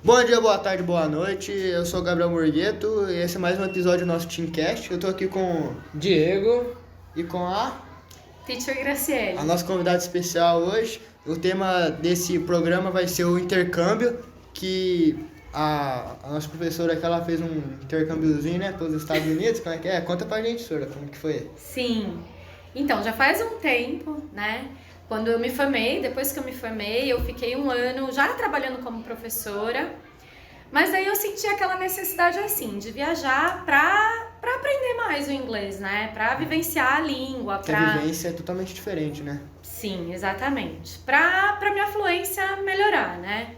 Bom dia, boa tarde, boa noite. Eu sou o Gabriel Morgueto e esse é mais um episódio do nosso Teamcast. Eu tô aqui com Diego e com a Teacher Graciele. nossa convidada especial hoje. O tema desse programa vai ser o intercâmbio, que a nossa professora aqui, ela fez um intercâmbiozinho, né, pelos Estados Unidos. Como é que é? Conta pra gente, senhora, como que foi? Sim. Então, já faz um tempo, né? Quando eu me formei, depois que eu me formei, eu fiquei um ano já trabalhando como professora. Mas aí eu senti aquela necessidade, assim, de viajar pra aprender mais o inglês, né? Pra vivenciar a língua, Porque a vivência é totalmente diferente, né? Sim, exatamente. Pra minha fluência melhorar, né?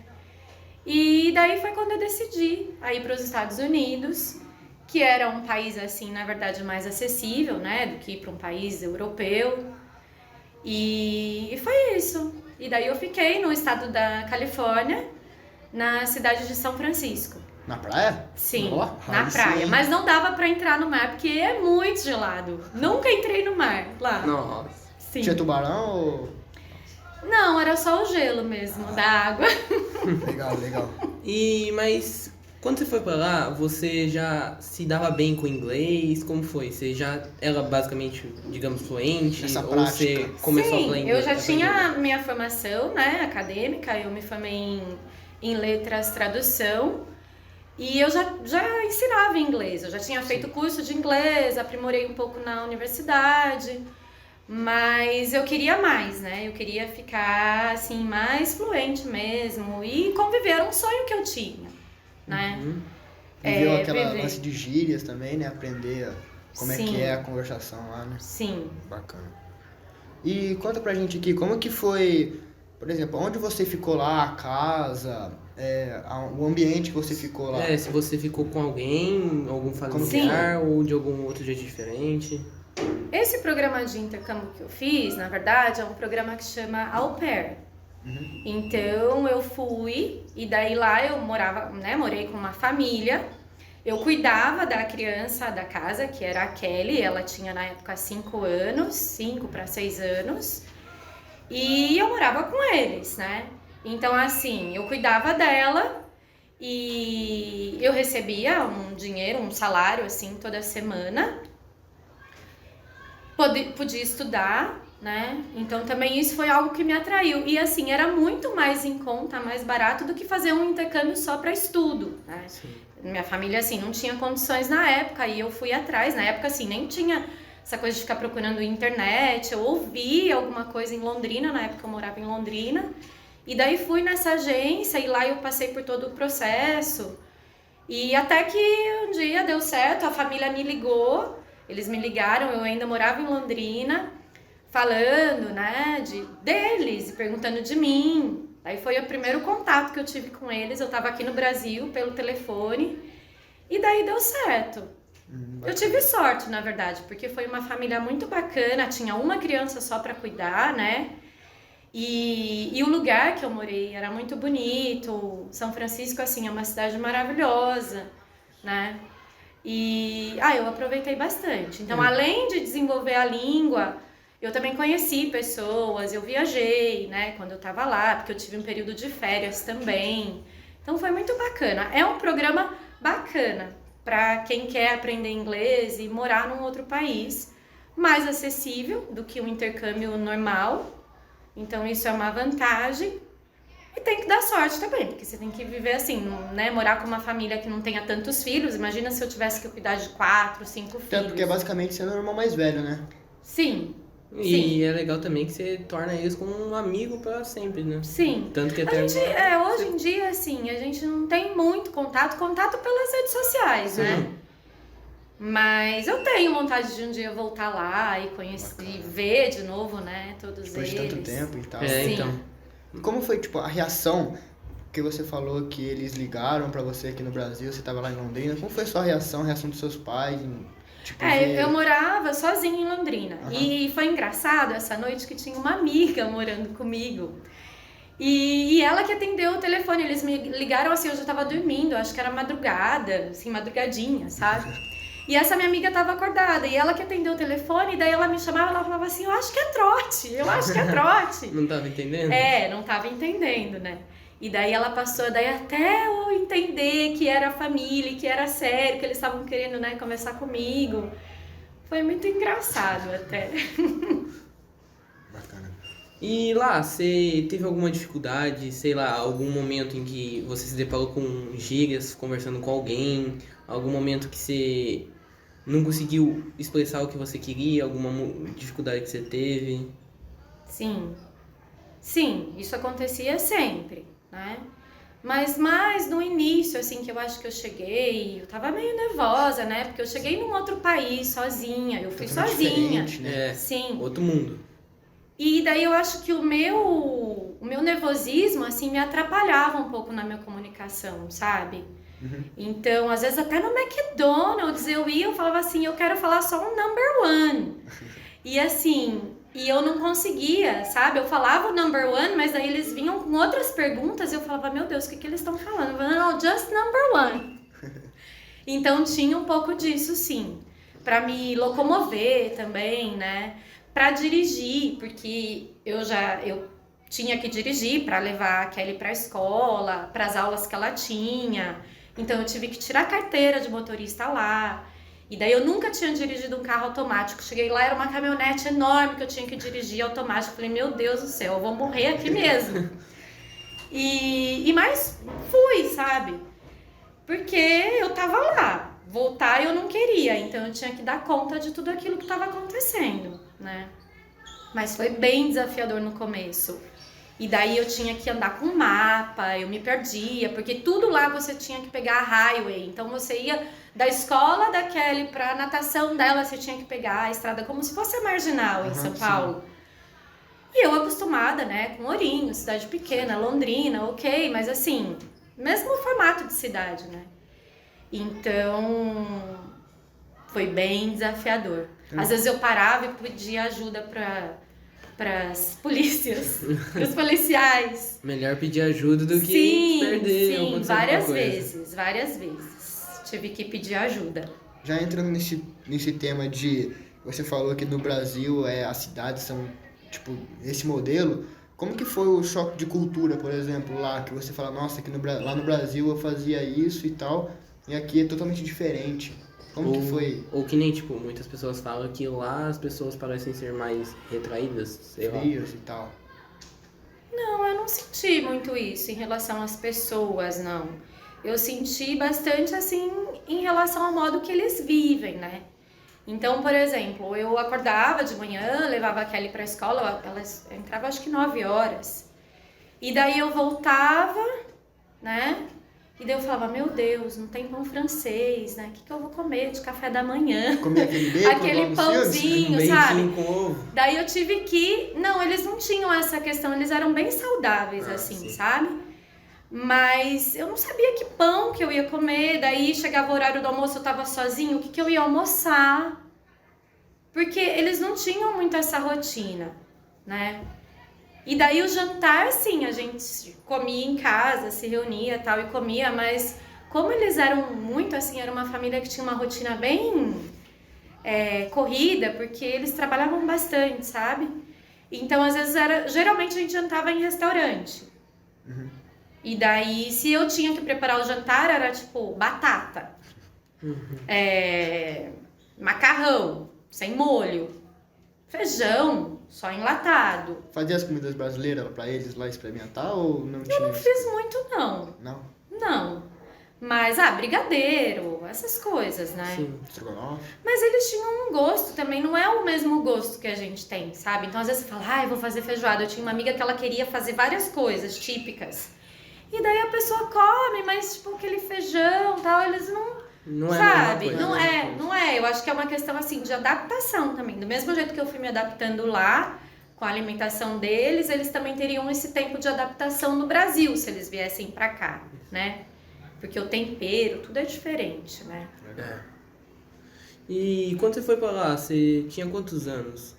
E daí foi quando eu decidi a ir para os Estados Unidos, que era um país, assim, na verdade, mais acessível, né? Do que ir para um país europeu. E foi isso. E daí eu fiquei no estado da Califórnia, na cidade de São Francisco. Na praia? Sim, Ó, na aí praia. sim. Mas não dava pra entrar no mar, porque é muito gelado. Nunca entrei no mar lá. Nossa. Sim. Tinha tubarão ou... Não, era só o gelo mesmo, da água. Legal. Mas quando você foi pra lá, você já se dava bem com o inglês? Como foi? Você já era basicamente, digamos, fluente? Essa ou prática. você começou a falar Sim, inglês? eu já tinha aprender? minha formação, né, acadêmica. Eu me formei em letras, tradução. E eu já ensinava inglês. Eu já tinha feito curso de inglês, aprimorei um pouco na universidade. Mas eu queria mais, né? Eu queria ficar, assim, mais fluente mesmo. E conviver era um sonho que eu tinha, né? Viveu aquela viver. lance de gírias também, né? Aprender como é Sim. que é a conversação lá, né? Sim. Bacana. E conta pra gente aqui, como que foi, por exemplo, onde você ficou lá, a casa, o ambiente que você ficou lá? Se você ficou com alguém, algum familiar, ou de algum outro jeito diferente. Esse programa de intercâmbio que eu fiz, na verdade, é um programa que chama Au Pair. Então eu fui e daí lá eu morava, né, morei com uma família. Eu cuidava da criança da casa, que era a Kelly, ela tinha na época 5 anos, 5 para 6 anos. E eu morava com eles, né? Então assim, eu cuidava dela e eu recebia um dinheiro, um salário assim toda semana. Podia estudar, né? Então também isso foi algo que me atraiu. E assim, era muito mais em conta, mais barato do que fazer um intercâmbio só para estudo, né? Sim. Minha família, assim, não tinha condições na época e eu fui atrás. Na época, assim, nem tinha essa coisa de ficar procurando internet. Eu ouvi alguma coisa em Londrina, na época eu morava em Londrina. E daí fui nessa agência e lá eu passei por todo o processo. E até que um dia deu certo, a família me ligou. Eles me ligaram, eu ainda morava em Londrina, falando, né, deles, perguntando de mim. Aí foi o primeiro contato que eu tive com eles. Eu tava aqui no Brasil pelo telefone e daí deu certo. Eu tive sorte, na verdade, porque foi uma família muito bacana. Tinha uma criança só para cuidar, né? E o lugar que eu morei era muito bonito. São Francisco, assim, é uma cidade maravilhosa, né? E eu aproveitei bastante. Então, além de desenvolver a língua, eu também conheci pessoas, eu viajei, né, quando eu tava lá, porque eu tive um período de férias também. Então foi muito bacana. É um programa bacana para quem quer aprender inglês e morar num outro país, mais acessível do que um intercâmbio normal. Então isso é uma vantagem. E tem que dar sorte também, porque você tem que viver assim, né? Morar com uma família que não tenha tantos filhos. Imagina se eu tivesse que cuidar de 4, 5 filhos. Até porque basicamente você é o irmão mais velho, né? Sim. E Sim. é legal também que você torna eles como um amigo pra sempre, né? Sim. Tanto que A até gente, hoje em dia, assim, a gente não tem muito contato pelas redes sociais, né? Mas eu tenho vontade de um dia voltar lá e conhecer, e ver de novo, né, todos Depois de eles. tanto tempo e tal. Sim. então. E como foi, tipo, a reação que você falou que eles ligaram pra você aqui no Brasil, você tava lá em Londrina? Como foi a sua reação, a reação dos seus pais? Tipo, ver... Eu morava sozinha em Londrina. E foi engraçado essa noite que tinha uma amiga morando comigo. E ela que atendeu o telefone. Eles me ligaram assim, eu já tava dormindo, acho que era madrugada, assim, madrugadinha, sabe? E essa minha amiga tava acordada, e ela que atendeu o telefone, e daí ela me chamava, ela falava assim, eu acho que é trote. Não tava entendendo? Não tava entendendo, né? E daí ela passou, daí até eu entender que era família, que era sério, que eles estavam querendo, né, conversar comigo. Foi muito engraçado até. Bacana. E lá, você teve alguma dificuldade, sei lá, algum momento em que você se deparou com gírias conversando com alguém, algum momento que você não conseguiu expressar o que você queria, alguma dificuldade que você teve? Sim, isso acontecia sempre, né? Mas mais no início, assim, que eu acho que eu cheguei, eu tava meio nervosa, né? Porque eu cheguei num outro país sozinha, eu fui sozinha. Né? Sim. Outro mundo. E daí eu acho que o meu nervosismo, assim, me atrapalhava um pouco na minha comunicação, sabe? Então, às vezes até no McDonald's eu falava assim, eu quero falar só um number one. E assim, e eu não conseguia, sabe? Eu falava o number one, mas daí eles vinham com outras perguntas e eu falava, meu Deus, o que eles estão falando? Eu falava, não, just number one. Então tinha um pouco disso, sim. Pra me locomover também, né? Pra dirigir, porque eu tinha que dirigir pra levar a Kelly pra escola, pras aulas que ela tinha. Então eu tive que tirar a carteira de motorista lá. E daí eu nunca tinha dirigido um carro automático. Cheguei lá, era uma caminhonete enorme que eu tinha que dirigir automático. Falei, meu Deus do céu, eu vou morrer aqui mesmo. Mas fui, sabe? Porque eu tava lá. Voltar eu não queria, então eu tinha que dar conta de tudo aquilo que estava acontecendo, né? Mas foi bem desafiador no começo. E daí eu tinha que andar com mapa, eu me perdia, porque tudo lá você tinha que pegar a highway. Então você ia da escola da Kelly pra natação dela, você tinha que pegar a estrada como se fosse a Marginal em São Paulo. E eu acostumada, né, com Ourinhos, cidade pequena, Londrina, ok, mas assim, mesmo formato de cidade, né? Então, foi bem desafiador. Às vezes eu parava e pedia ajuda para as polícias, para os policiais. Melhor pedir ajuda do que perder. Sim, várias vezes. Tive que pedir ajuda. Já entrando nesse tema de... Você falou que no Brasil as cidades são, tipo, esse modelo. Como que foi o choque de cultura, por exemplo, lá? Que você fala, nossa, aqui lá no Brasil eu fazia isso e tal... E aqui é totalmente diferente. Como que foi? Ou que nem, tipo, muitas pessoas falam que lá as pessoas parecem ser mais retraídas, sei lá. Frias e tal. Não, eu não senti muito isso em relação às pessoas, não. Eu senti bastante, assim, em relação ao modo que eles vivem, né? Então, por exemplo, eu acordava de manhã, levava a Kelly pra escola, ela entrava acho que 9 horas. E daí eu voltava, né? E daí eu falava, meu Deus, não tem pão francês, né? O que eu vou comer de café da manhã? Comer aquele bacon, aquele pãozinho, sabe? Com ovo. Daí eu tive que... Não, eles não tinham essa questão, eles eram bem saudáveis, assim, sim. sabe? Mas eu não sabia que pão que eu ia comer, daí chegava o horário do almoço, eu tava sozinho, o que eu ia almoçar? Porque eles não tinham muito essa rotina, né? E daí o jantar, sim, a gente comia em casa, se reunia e tal, e comia, mas como eles eram muito assim, era uma família que tinha uma rotina bem corrida, porque eles trabalhavam bastante, sabe? Então, às vezes, geralmente a gente jantava em restaurante. E daí, se eu tinha que preparar o jantar, era tipo batata, macarrão, sem molho, feijão, só enlatado. Fazia as comidas brasileiras pra eles lá experimentar ou não tinha? Eu não fiz muito, não. Não? Não. Mas, brigadeiro, essas coisas, né? Sim. Estrogonofe? Mas eles tinham um gosto também, não é o mesmo gosto que a gente tem, sabe? Então, às vezes você fala, eu vou fazer feijoada. Eu tinha uma amiga que ela queria fazer várias coisas típicas. E daí a pessoa come, mas, tipo, aquele feijão e tal, eles não é sabe? a mesma coisa, Não é. Eu acho que é uma questão, assim, de adaptação também. Do mesmo jeito que eu fui me adaptando lá, com a alimentação deles, eles também teriam esse tempo de adaptação no Brasil, se eles viessem pra cá, né? Porque o tempero, tudo é diferente, né? É. E quando você foi pra lá, você tinha quantos anos?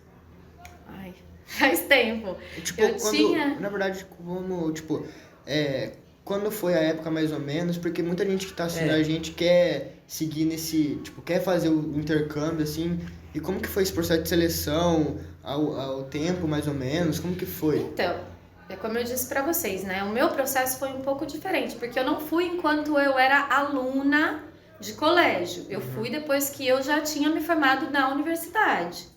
Ai, faz tempo. Tipo, Eu tinha... Na verdade, como, tipo, quando foi a época mais ou menos, porque muita gente que tá assistindo a gente quer seguir nesse, tipo, quer fazer o intercâmbio, assim, e como que foi esse processo de seleção, ao tempo mais ou menos, como que foi? Então, É como eu disse pra vocês, né? O meu processo foi um pouco diferente, porque eu não fui enquanto eu era aluna de colégio. Eu fui depois que eu já tinha me formado na universidade.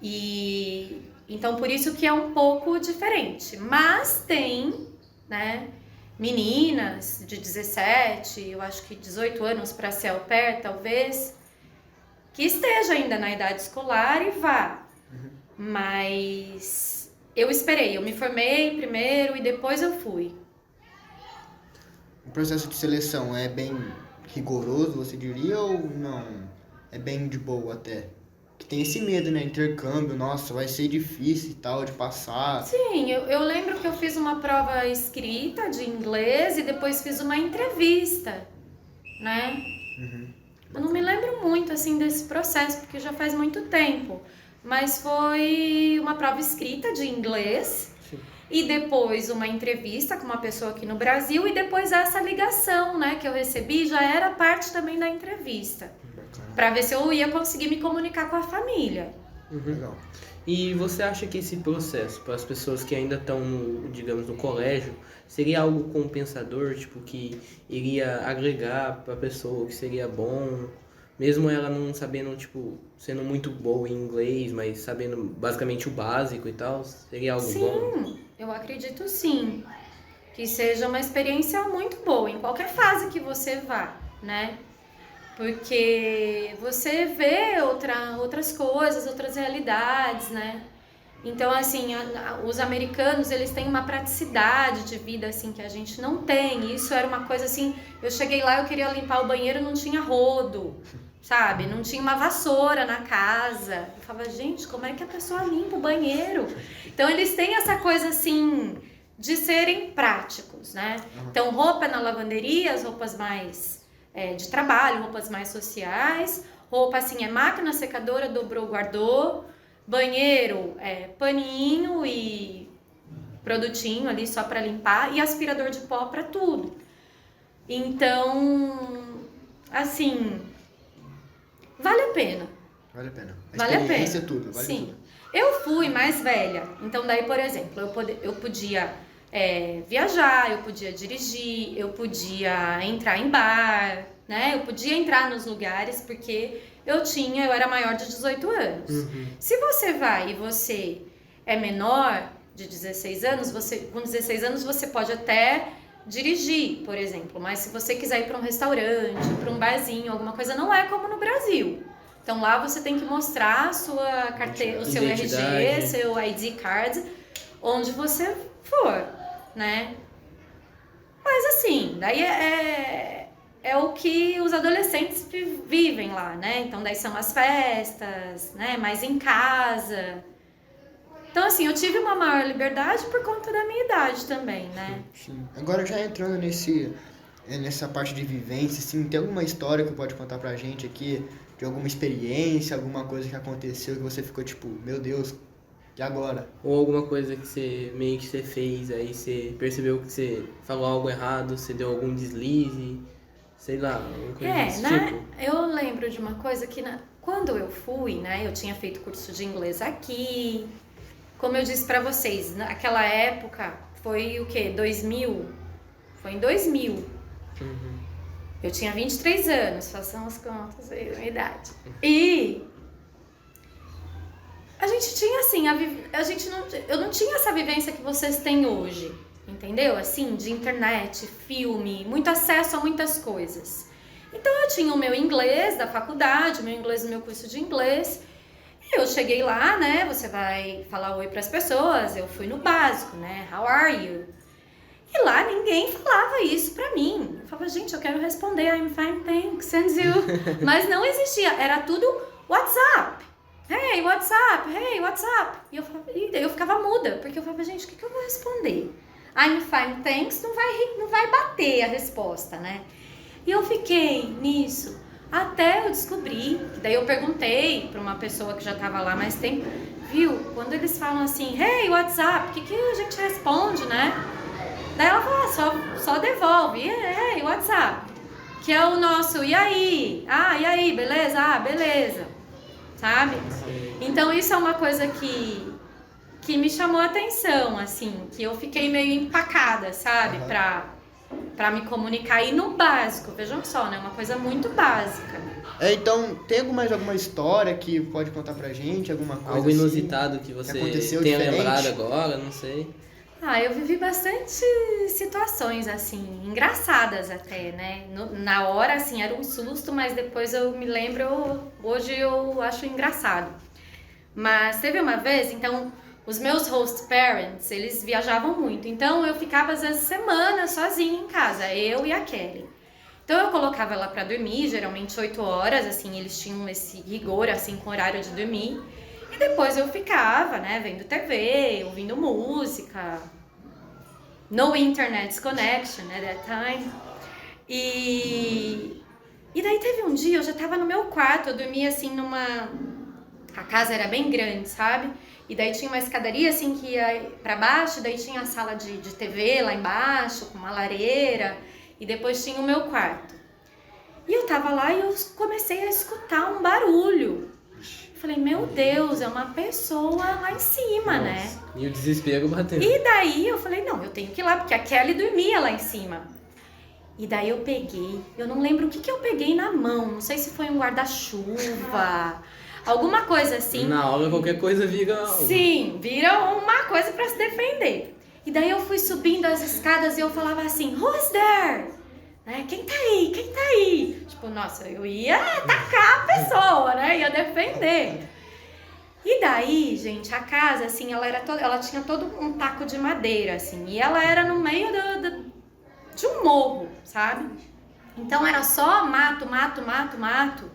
E então por isso que é um pouco diferente. Mas tem, né, meninas de 17, eu acho que 18 anos para ser au pair, talvez, que esteja ainda na idade escolar e vá. Mas eu esperei, eu me formei primeiro e depois eu fui. O processo de seleção é bem rigoroso, você diria, ou não? É bem de boa até? Que tem esse medo, né? Intercâmbio, nossa, vai ser difícil e tal de passar. Sim, eu lembro que eu fiz uma prova escrita de inglês e depois fiz uma entrevista, né? Eu não me lembro muito, assim, desse processo, porque já faz muito tempo. Mas foi uma prova escrita de inglês. Sim. E depois uma entrevista com uma pessoa aqui no Brasil. E depois essa ligação, né, que eu recebi, já era parte também da entrevista. Pra ver se eu ia conseguir me comunicar com a família. Legal. E você acha que esse processo, para as pessoas que ainda estão, digamos, no colégio, seria algo compensador, tipo, que iria agregar para a pessoa, que seria bom, mesmo ela não sabendo, tipo, sendo muito boa em inglês, mas sabendo basicamente o básico e tal, seria algo bom? Sim, eu acredito sim. Que seja uma experiência muito boa, em qualquer fase que você vá, né? Porque você vê outras coisas, outras realidades, né? Então, assim, os americanos, eles têm uma praticidade de vida, assim, que a gente não tem. Isso era uma coisa, assim, eu cheguei lá, eu queria limpar o banheiro, não tinha rodo, sabe? Não tinha uma vassoura na casa. Eu falava, gente, como é que a pessoa limpa o banheiro? Então, eles têm essa coisa, assim, de serem práticos, né? Então, roupa na lavanderia, as roupas mais de trabalho, roupas mais sociais, roupa assim, máquina secadora, dobrou, guardou, banheiro, paninho e produtinho ali só para limpar e aspirador de pó para tudo. Então, assim, vale a pena. Vale a pena. Vale a pena. Tudo, vale Sim. tudo. Eu fui mais velha, então daí, por exemplo, eu podia viajar, eu podia dirigir, eu podia entrar em bar, né? Eu podia entrar nos lugares porque eu era maior de 18 anos. Se você vai e você é menor de 16 anos, com 16 anos você pode até dirigir, por exemplo, mas se você quiser ir para um restaurante, para um barzinho, alguma coisa, não é como no Brasil. Então lá você tem que mostrar a sua carteira, o seu RG, seu ID card, onde você for, né? Mas assim, daí é o que os adolescentes vivem lá, né? Então daí são as festas, né? Mais em casa. Então assim, eu tive uma maior liberdade por conta da minha idade também, né? Sim. Agora já entrando nessa parte de vivência, assim, tem alguma história que pode contar pra gente aqui? De alguma experiência, alguma coisa que aconteceu que você ficou tipo, meu Deus, e agora? Ou alguma coisa que você fez, aí você percebeu que você falou algo errado, você deu algum deslize, sei lá, alguma coisa desse tipo. Eu lembro de uma coisa que quando eu fui, né, eu tinha feito curso de inglês aqui. Como eu disse pra vocês, naquela época foi o quê? 2000? Foi em 2000. Eu tinha 23 anos, façam as contas aí da minha idade. E a gente tinha assim, eu não tinha essa vivência que vocês têm hoje, entendeu? Assim, de internet, filme, muito acesso a muitas coisas. Então eu tinha o meu inglês da faculdade, o meu inglês do meu curso de inglês. E eu cheguei lá, né? Você vai falar oi pras pessoas, eu fui no básico, né? How are you? E lá ninguém falava isso pra mim. Eu falava, gente, eu quero responder, I'm fine, thanks, and you. Mas não existia, era tudo WhatsApp. Hey, WhatsApp, hey, WhatsApp. E eu ficava muda, porque eu falava, gente, o que eu vou responder? I'm fine, thanks, não vai bater a resposta, né? E eu fiquei nisso até eu descobri, daí eu perguntei pra uma pessoa que já tava lá há mais tempo, viu, quando eles falam assim, hey, WhatsApp, o que a gente responde, né? Daí ela falou, só devolve, hey, WhatsApp, que é o nosso, e aí? Ah, e aí, beleza? Ah, beleza, sabe? Então isso é uma coisa que que me chamou a atenção, assim, que eu fiquei meio empacada, sabe, pra me comunicar. E no básico, vejam só, né, uma coisa muito básica. Então, tem mais alguma história que pode contar pra gente, alguma coisa Algo inusitado que você aconteceu tenha diferente? lembrado agora, não sei. Eu vivi bastante situações, assim, engraçadas até, né? Na hora, assim, era um susto, mas depois eu me lembro, hoje eu acho engraçado. Mas teve uma vez, então, os meus host parents, eles viajavam muito. Então, eu ficava, às vezes, semanas sozinha em casa, eu e a Kelly. Então, eu colocava ela pra dormir, geralmente 8 horas, assim, eles tinham esse rigor, assim, com horário de dormir. E depois eu ficava, né, vendo TV, ouvindo música. No internet connection at that time. E daí teve um dia, eu já tava no meu quarto, eu dormia assim a casa era bem grande, sabe? E daí tinha uma escadaria assim que ia pra baixo, daí tinha a sala de TV lá embaixo, com uma lareira, e depois tinha o meu quarto. E eu tava lá e eu comecei a escutar um barulho. Falei, meu Deus, é uma pessoa lá em cima, né? E o desespero batendo. E daí eu falei, não, eu tenho que ir lá, porque a Kelly dormia lá em cima. E daí eu peguei, eu não lembro o que eu peguei na mão, não sei se foi um guarda-chuva, alguma coisa assim. Na hora qualquer coisa vira... Sim, vira uma coisa pra se defender. E daí eu fui subindo as escadas e eu falava assim, who's there? Né? Quem tá aí? Quem tá aí? Tipo, nossa, eu ia atacar a pessoa, né? Ia defender. E daí, gente, a casa, assim, ela tinha todo um taco de madeira, assim, e ela era no meio de um morro, sabe? Então era só mato, mato, mato, mato.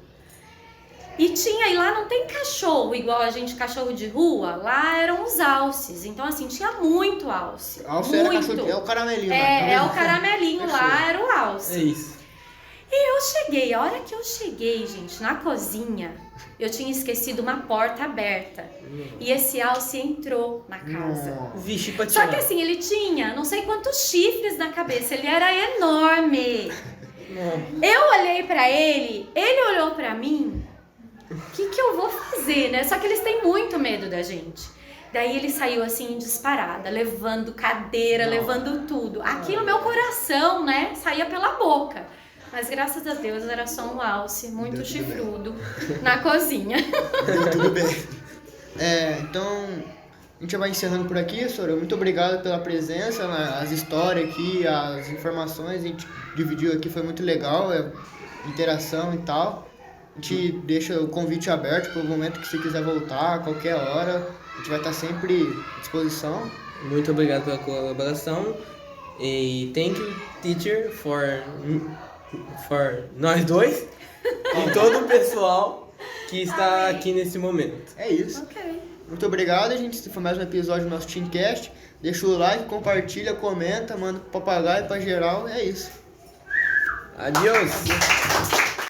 E lá não tem cachorro, igual a gente, cachorro de rua, lá eram os alces. Então, assim, tinha muito alce. Alce muito. Era cachorro, é o caramelinho. É o caramelinho Fechou. lá, era o alce. É isso. E eu cheguei, a hora que eu cheguei, gente, na cozinha, eu tinha esquecido uma porta aberta. E esse alce entrou na casa. Vixe, pra Só tirar. que assim, ele tinha não sei quantos chifres na cabeça, ele era enorme. Eu olhei pra ele olhou pra mim. O que eu vou fazer, né? Só que eles têm muito medo da gente. Daí ele saiu assim, disparada, levando cadeira, levando tudo. Aqui no meu coração, né, saía pela boca. Mas graças a Deus era só um alce muito chifrudo na cozinha. Deu tudo bem. Então, a gente vai encerrando por aqui, Sora. Muito obrigado pela presença, as histórias aqui, as informações. A gente dividiu aqui, foi muito legal, interação e tal. A gente deixa o convite aberto para o momento que você quiser voltar, a qualquer hora. A gente vai estar sempre à disposição. Muito obrigado pela colaboração. E thank you, teacher, for nós dois e todo o pessoal que está aqui nesse momento. É isso. Ok. Muito obrigado, gente. Esse foi mais um episódio do nosso Teamcast. Deixa o like, compartilha, comenta, manda pro papagaio, pra geral. É isso. Adiós.